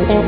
Hello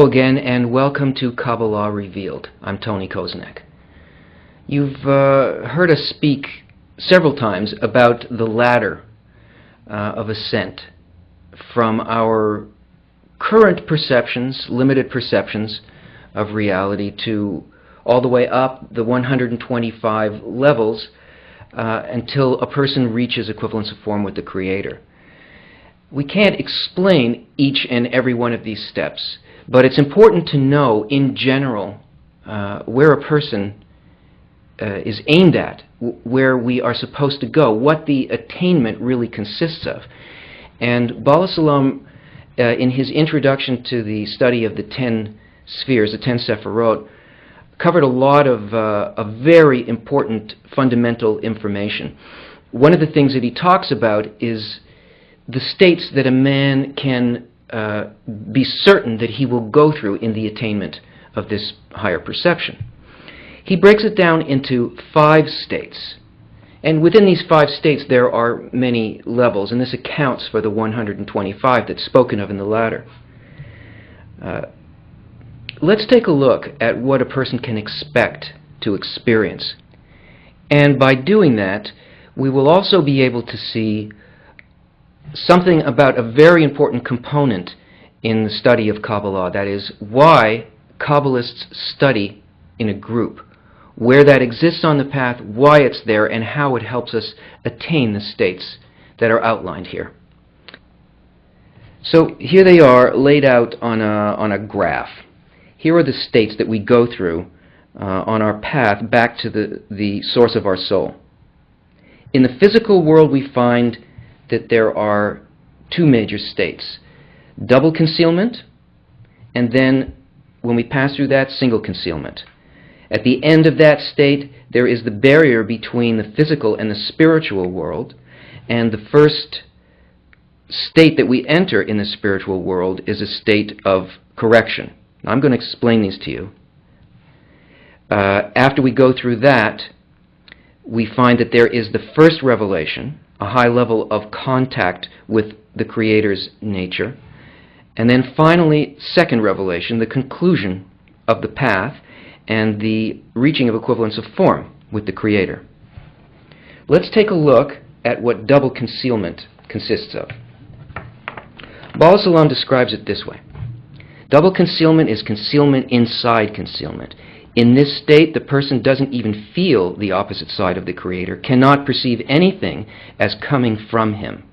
again, and welcome to Cabala Revealed. I'm Tony Koznek. You've heard us speak several times about the ladder of ascent from our current perceptions, limited perceptions of reality, to all the way up the 125 levels until a person reaches equivalence of form with the Creator. We can't explain each and every one of these steps, but it's important to know, in general, where a person is aimed at, where we are supposed to go, what the attainment really consists of. And Bala Salam, in his introduction to the study of the 10 spheres, the 10 Sephirot, covered a lot of very important fundamental information. One of the things that he talks about is the states that a man can be certain that he will go through in the attainment of this higher perception. He breaks it down into 5 states. And within these 5 states there are many levels, and this accounts for the 125 that's spoken of in the ladder. Let's take a look at what a person can expect to experience. And by doing that, we will also be able to see something about a very important component in the study of Kabbalah, that is, why Kabbalists study in a group, where that exists on the path, why it's there, and how it helps us attain the states that are outlined here. So here they are laid out on a graph. Here are the states that we go through on our path back to the source of our soul. In the physical world, we find that there are 2 major states: double concealment, and then when we pass through that, single concealment. At the end of that state, there is the barrier between the physical and the spiritual world, and the first state that we enter in the spiritual world is a state of correction. Now, I'm going to explain these to you. After we go through that, we find that there is the first revelation, a high level of contact with the Creator's nature, and then finally, second revelation, the conclusion of the path and the reaching of equivalence of form with the Creator. Let's take a look at what double concealment consists of. Bala Salam describes it this way. Double concealment is concealment inside concealment. In this state, the person doesn't even feel the opposite side of the Creator, cannot perceive anything as coming from him.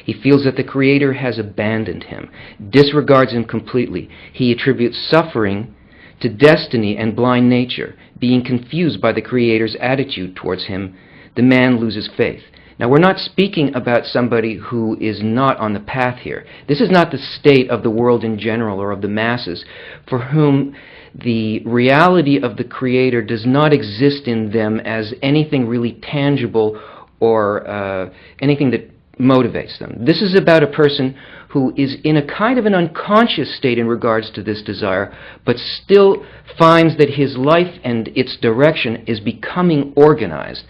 He feels that the Creator has abandoned him, disregards him completely. He attributes suffering to destiny and blind nature. Being confused by the Creator's attitude towards him, the man loses faith. Now, we're not speaking about somebody who is not on the path here. This is not the state of the world in general or of the masses for whom the reality of the Creator does not exist in them as anything really tangible or anything that motivates them. This is about a person who is in a kind of an unconscious state in regards to this desire, but still finds that his life and its direction is becoming organized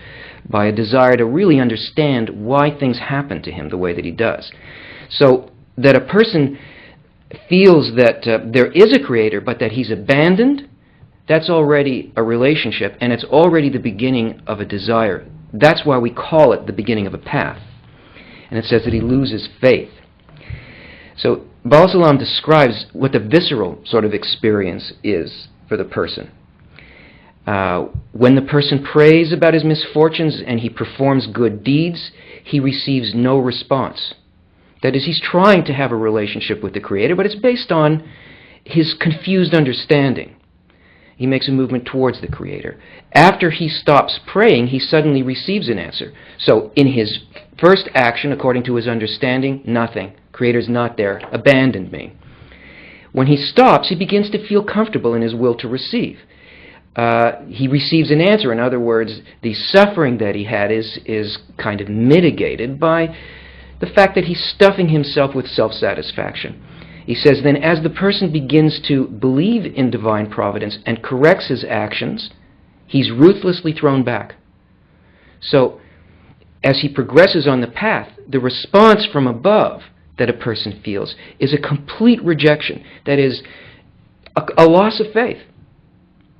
by a desire to really understand why things happen to him the way that he does. So that a person feels that there is a creator, but that he's abandoned, that's already a relationship, and it's already the beginning of a desire. That's why we call it the beginning of a path. And it says that he loses faith. So Baal Salam describes what the visceral sort of experience is for the person. When the person prays about his misfortunes and he performs good deeds, he receives no response. That is, he's trying to have a relationship with the Creator, but it's based on his confused understanding. He makes a movement towards the Creator. After he stops praying, he suddenly receives an answer. So in his first action, according to his understanding, nothing. Creator's not there. Abandoned me. When he stops, he begins to feel comfortable in his will to receive. He receives an answer. In other words, the suffering that he had is kind of mitigated by the fact that he's stuffing himself with self-satisfaction. He says, then as the person begins to believe in divine providence and corrects his actions, he's ruthlessly thrown back. So, as he progresses on the path, the response from above that a person feels is a complete rejection. That is, a loss of faith.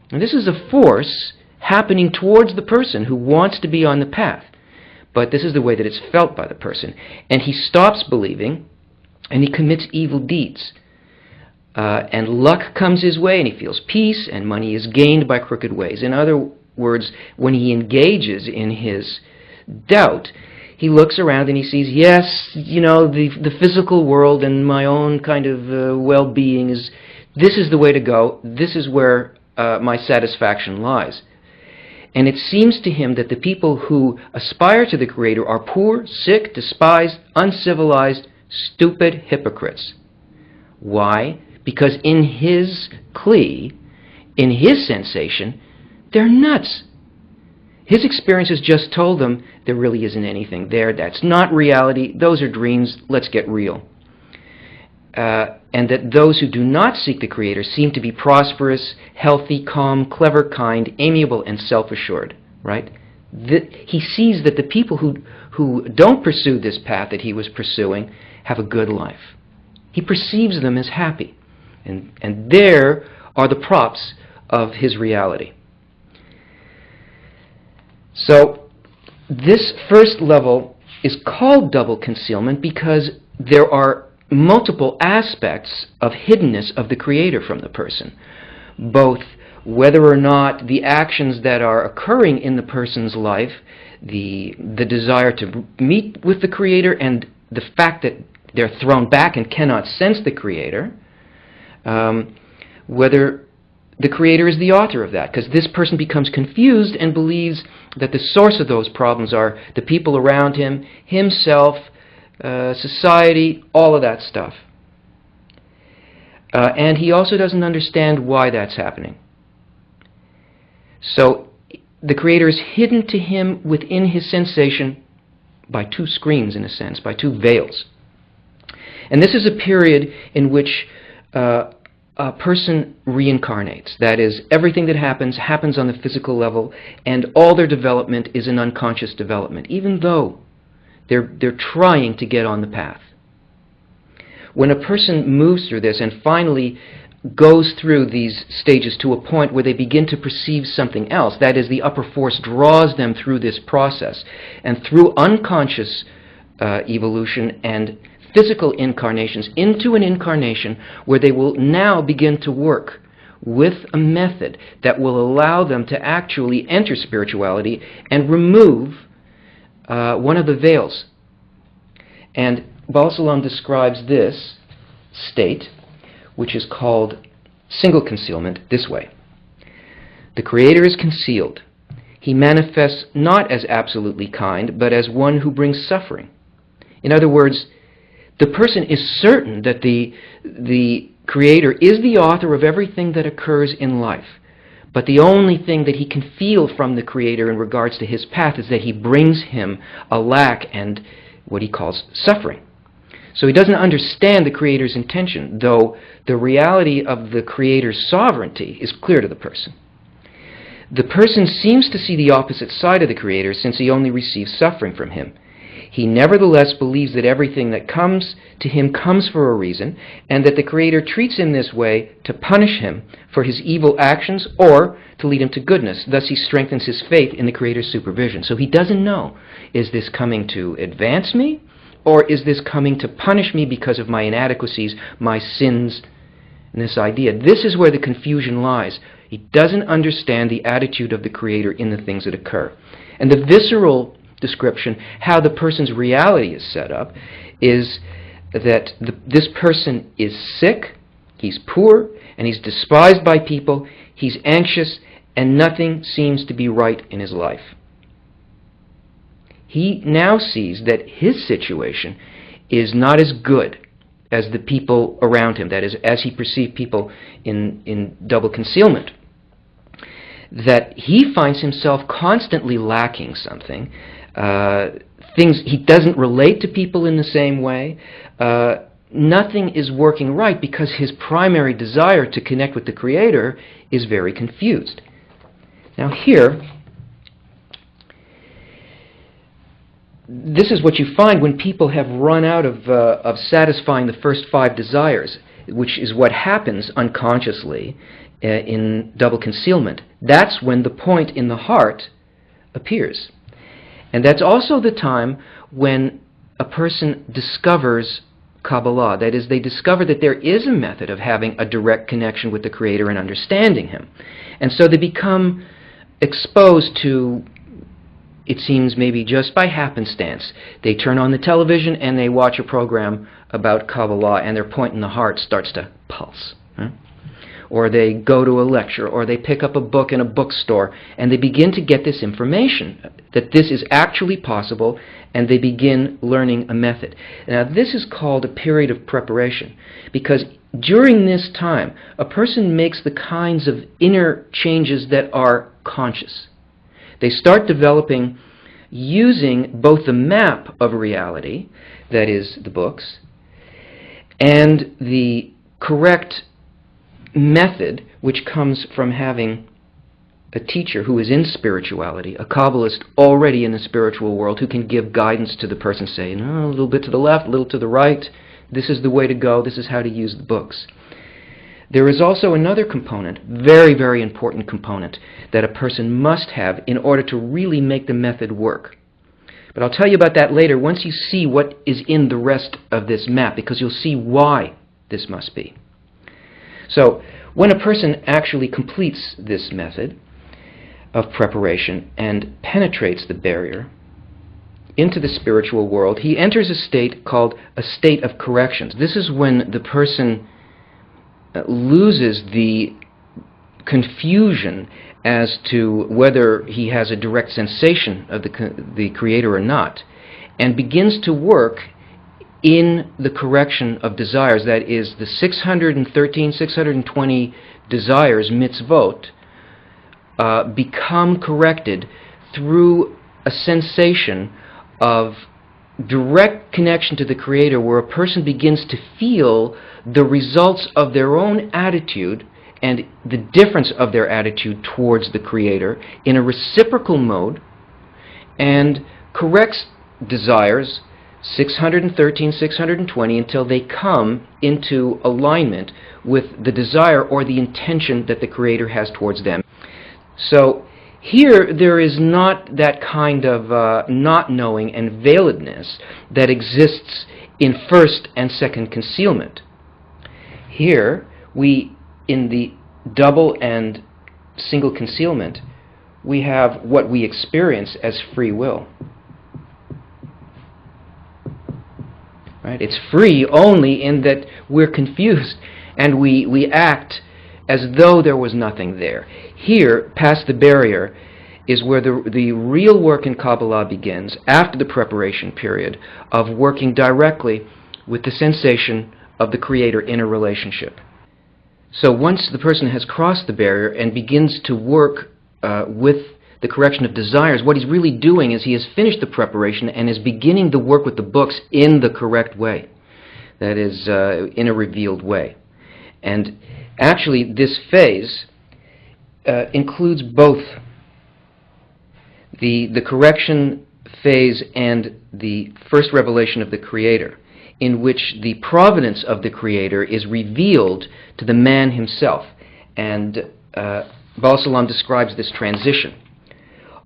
And this is a force happening towards the person who wants to be on the path. But this is the way that it's felt by the person. And he stops believing, and he commits evil deeds. And luck comes his way, and he feels peace, and money is gained by crooked ways. In other words, when he engages in his doubt, he looks around and he sees, yes, the physical world and my own kind of well-being this is the way to go. This is where my satisfaction lies. And it seems to him that the people who aspire to the Creator are poor, sick, despised, uncivilized, stupid hypocrites. Why? Because in his kli, in his sensation, they're nuts. His experience has just told them there really isn't anything there. That's not reality. Those are dreams. Let's get real. And that those who do not seek the Creator seem to be prosperous, healthy, calm, clever, kind, amiable, and self-assured. Right? He sees that the people who don't pursue this path that he was pursuing have a good life. He perceives them as happy. And there are the props of his reality. So this first level is called double concealment because there are multiple aspects of hiddenness of the Creator from the person. Both whether or not the actions that are occurring in the person's life, the desire to meet with the Creator, and the fact that they're thrown back and cannot sense the Creator, whether the Creator is the author of that, because this person becomes confused and believes that the source of those problems are the people around him, himself, society, all of that stuff. And he also doesn't understand why that's happening. So the Creator is hidden to him within his sensation by two screens, in a sense, by two veils. And this is a period in which a person reincarnates. That is, everything that happens on the physical level, and all their development is an unconscious development, even though they're trying to get on the path. When a person moves through this and finally goes through these stages to a point where they begin to perceive something else, that is, the upper force draws them through this process, and through unconscious evolution and physical incarnations into an incarnation where they will now begin to work with a method that will allow them to actually enter spirituality and remove one of the veils. And Baal Salam describes this state, which is called single concealment, this way. The Creator is concealed. He manifests not as absolutely kind, but as one who brings suffering. In other words, the person is certain that the Creator is the author of everything that occurs in life. But the only thing that he can feel from the Creator in regards to his path is that he brings him a lack and what he calls suffering. So he doesn't understand the Creator's intention, though the reality of the Creator's sovereignty is clear to the person. The person seems to see the opposite side of the Creator since he only receives suffering from him. He nevertheless believes that everything that comes to him comes for a reason, and that the Creator treats him this way to punish him for his evil actions or to lead him to goodness. Thus he strengthens his faith in the Creator's supervision. So he doesn't know, is this coming to advance me, or is this coming to punish me because of my inadequacies, my sins, and this idea? This is where the confusion lies. He doesn't understand the attitude of the Creator in the things that occur. And the visceral description, how the person's reality is set up, is that this person is sick, he's poor, and he's despised by people, he's anxious, and nothing seems to be right in his life. He now sees that his situation is not as good as the people around him, that is, as he perceived people in double concealment. That he finds himself constantly lacking something. He doesn't relate to people in the same way. Nothing is working right because his primary desire to connect with the Creator is very confused. Now here, this is what you find when people have run out of satisfying the first 5 desires, which is what happens unconsciously in double concealment. That's when the point in the heart appears. And that's also the time when a person discovers Cabala. That is, they discover that there is a method of having a direct connection with the Creator and understanding Him. And so they become exposed to, it seems maybe just by happenstance, they turn on the television and they watch a program about Cabala and their point in the heart starts to pulse. Or they go to a lecture, or they pick up a book in a bookstore, and they begin to get this information, that this is actually possible, and they begin learning a method. Now this is called a period of preparation, because during this time, a person makes the kinds of inner changes that are conscious. They start developing using both the map of reality, that is, the books, and the correct method, which comes from having a teacher who is in spirituality, a Kabbalist already in the spiritual world, who can give guidance to the person, saying, a little bit to the left, a little to the right, this is the way to go, this is how to use the books. There is also another component, very, very important component, that a person must have in order to really make the method work. But I'll tell you about that later once you see what is in the rest of this map, because you'll see why this must be. So, when a person actually completes this method of preparation and penetrates the barrier into the spiritual world, he enters a state called a state of corrections. This is when the person loses the confusion as to whether he has a direct sensation of the Creator or not, and begins to work in the correction of desires. That is, the 620 desires, mitzvot, become corrected through a sensation of direct connection to the Creator, where a person begins to feel the results of their own attitude and the difference of their attitude towards the Creator in a reciprocal mode, and corrects desires 613, 620, until they come into alignment with the desire or the intention that the Creator has towards them. So here there is not that kind of not knowing and veiledness that exists in first and second concealment. Here, in the double and single concealment, we have what we experience as free will. Right? It's free only in that we're confused and we act as though there was nothing there. Here, past the barrier, is where the real work in Cabala begins, after the preparation period of working directly with the sensation of the Creator in a relationship. So once the person has crossed the barrier and begins to work with the correction of desires, what he's really doing is he has finished the preparation and is beginning the work with the books in the correct way. That is, in a revealed way. And actually, this phase includes both the correction phase and the first revelation of the Creator, in which the providence of the Creator is revealed to the man himself. And Baal Salam describes this transition.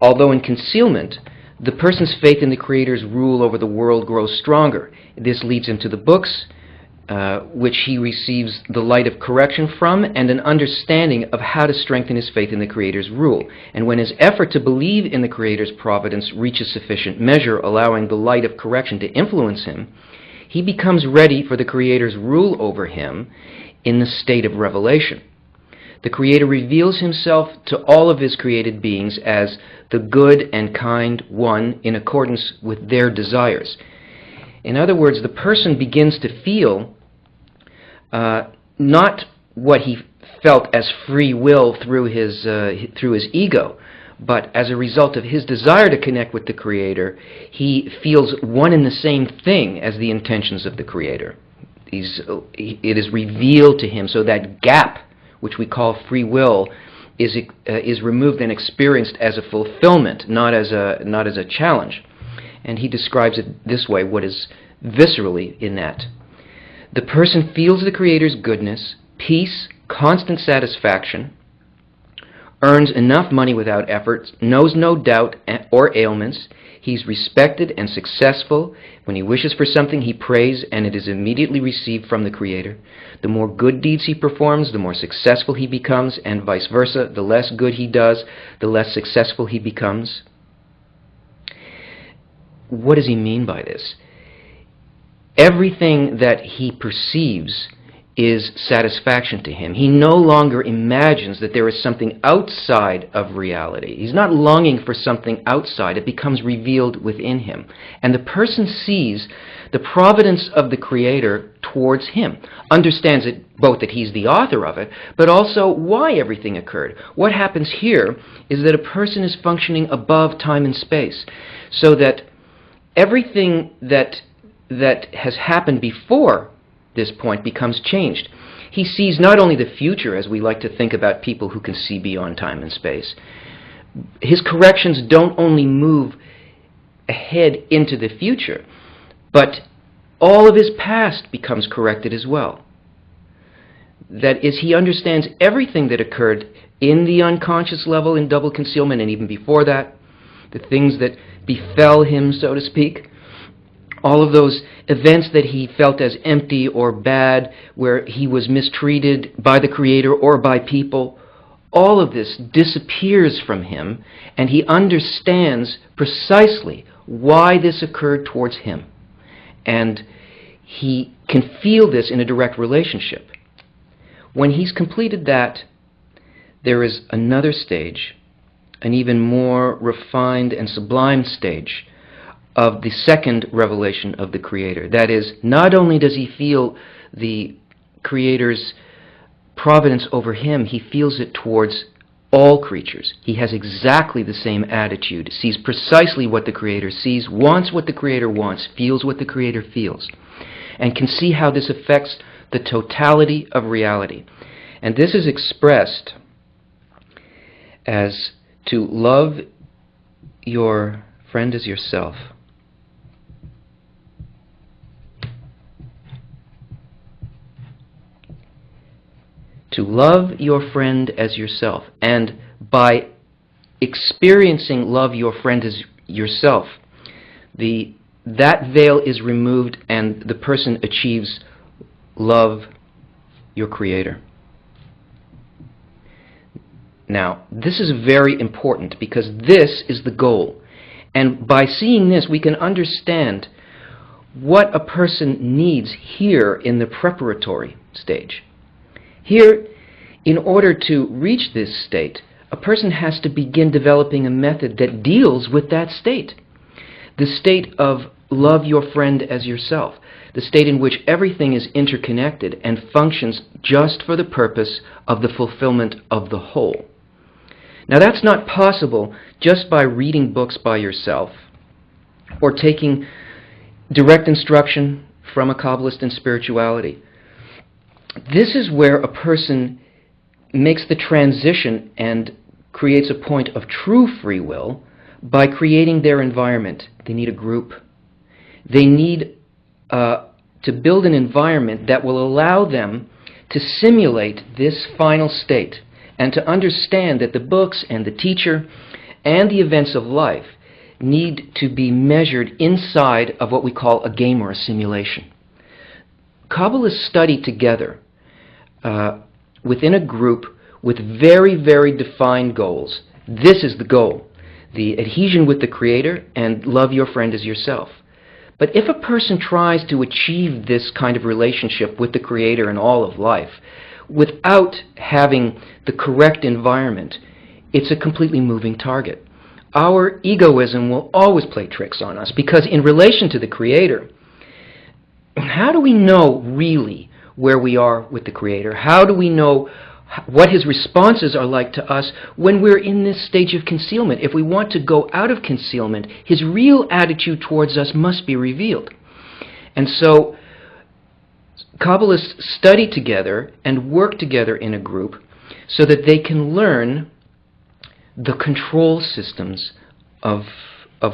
Although in concealment, the person's faith in the Creator's rule over the world grows stronger. This leads him to the books, which he receives the light of correction from, and an understanding of how to strengthen his faith in the Creator's rule. And when his effort to believe in the Creator's providence reaches sufficient measure, allowing the light of correction to influence him, he becomes ready for the Creator's rule over him in the state of revelation. The Creator reveals himself to all of his created beings as the good and kind one in accordance with their desires. In other words, the person begins to feel not what he felt as free will through his ego, but as a result of his desire to connect with the Creator, he feels one and the same thing as the intentions of the Creator. It is revealed to him, so that gap, which we call free will, is removed and experienced as a fulfillment, not as a challenge. And he describes it this way, what is viscerally in that. The person feels the Creator's goodness, peace, constant satisfaction, earns enough money without effort, knows no doubt or ailments. He's respected and successful. When he wishes for something, he prays, and it is immediately received from the Creator. The more good deeds he performs, the more successful he becomes, and vice versa. The less good he does, the less successful he becomes. What does he mean by this? Everything that he perceives is satisfaction to him. He no longer imagines that there is something outside of reality. He's not longing for something outside. It becomes revealed within him. And the person sees the providence of the Creator towards him, understands it both that he's the author of it, but also why everything occurred. What happens here is that a person is functioning above time and space, so that everything that has happened before this point becomes changed. He sees not only the future, as we like to think about people who can see beyond time and space. His corrections don't only move ahead into the future, but all of his past becomes corrected as well. That is, he understands everything that occurred in the unconscious level in double concealment, and even before that, the things that befell him, so to speak. All of those events that he felt as empty or bad, where he was mistreated by the Creator or by people, all of this disappears from him, and he understands precisely why this occurred towards him. And he can feel this in a direct relationship. When he's completed that, there is another stage, an even more refined and sublime stage, of the second revelation of the Creator. That is, not only does he feel the Creator's providence over him, he feels it towards all creatures. He has exactly the same attitude, sees precisely what the Creator sees, wants what the Creator wants, feels what the Creator feels, and can see how this affects the totality of reality. And this is expressed as to love your friend as yourself. To love your friend as yourself. And by experiencing love your friend as yourself, that veil is removed and the person achieves love your Creator. Now, this is very important because this is the goal. And by seeing this, we can understand what a person needs here in the preparatory stage. Here, in order to reach this state, a person has to begin developing a method that deals with that state. The state of love your friend as yourself. The state in which everything is interconnected and functions just for the purpose of the fulfillment of the whole. Now, that's not possible just by reading books by yourself or taking direct instruction from a Kabbalist in spirituality. This is where a person makes the transition and creates a point of true free will by creating their environment. They need a group. They need to build an environment that will allow them to simulate this final state and to understand that the books and the teacher and the events of life need to be measured inside of what we call a game or a simulation. Kabbalists study together within a group with very, very defined goals. This is the goal: the adhesion with the Creator and love your friend as yourself. But if a person tries to achieve this kind of relationship with the Creator and all of life without having the correct environment, it's a completely moving target. Our egoism will always play tricks on us, because in relation to the Creator, how do we know really where we are with the Creator? How do we know what His responses are like to us when we're in this stage of concealment? If we want to go out of concealment, His real attitude towards us must be revealed. And so Kabbalists study together and work together in a group so that they can learn the control systems of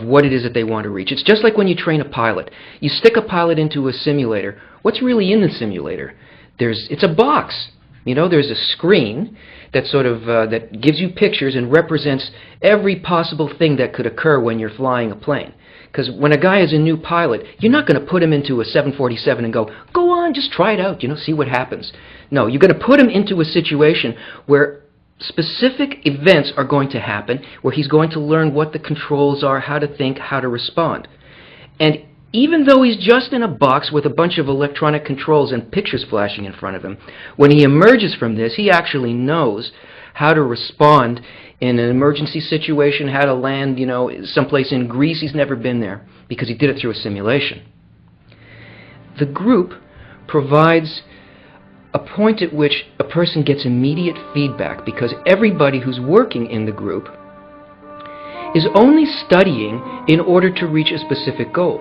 what it is that they want to reach. It's just like when you train a pilot. You stick a pilot into a simulator. What's really in the simulator? It's a box. There's a screen that that gives you pictures and represents every possible thing that could occur when you're flying a plane. Because when a guy is a new pilot, you're not going to put him into a 747 and go on, just try it out, see what happens. No, you're going to put him into a situation where specific events are going to happen, where he's going to learn what the controls are, how to think, how to respond. And even though he's just in a box with a bunch of electronic controls and pictures flashing in front of him, when he emerges from this, he actually knows how to respond in an emergency situation, how to land, someplace in Greece. He's never been there because he did it through a simulation. The group provides a point at which a person gets immediate feedback, because everybody who's working in the group is only studying in order to reach a specific goal.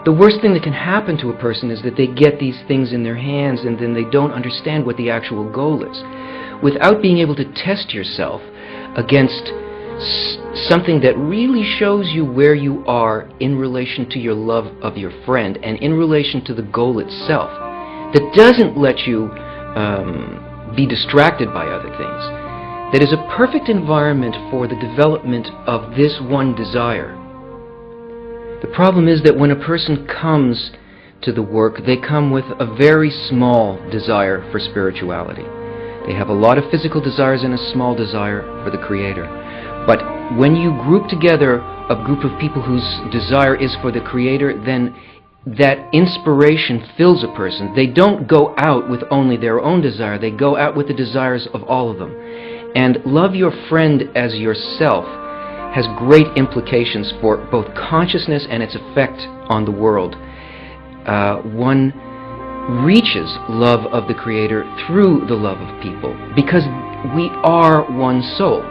The worst thing that can happen to a person is that they get these things in their hands and then they don't understand what the actual goal is. Without being able to test yourself against something that really shows you where you are in relation to your love of your friend and in relation to the goal itself, that doesn't let you be distracted by other things, that is a perfect environment for the development of this one desire. The problem is that when a person comes to the work, they come with a very small desire for spirituality. They have a lot of physical desires and a small desire for the Creator. But when you group together a group of people whose desire is for the Creator, then that inspiration fills a person. They don't go out with only their own desire. They go out with the desires of all of them. And love your friend as yourself has great implications for both consciousness and its effect on the world. One reaches love of the Creator through the love of people, because we are one soul.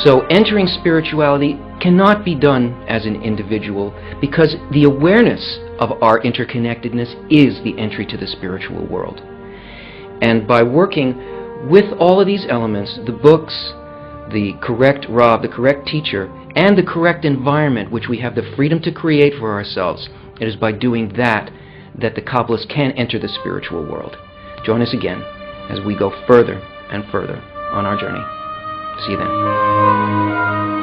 So entering spirituality cannot be done as an individual, because the awareness of our interconnectedness is the entry to the spiritual world. And by working with all of these elements, the books, the correct Rav, the correct teacher, and the correct environment which we have the freedom to create for ourselves, it is by doing that that the Kabbalists can enter the spiritual world. Join us again as we go further and further on our journey. See you then.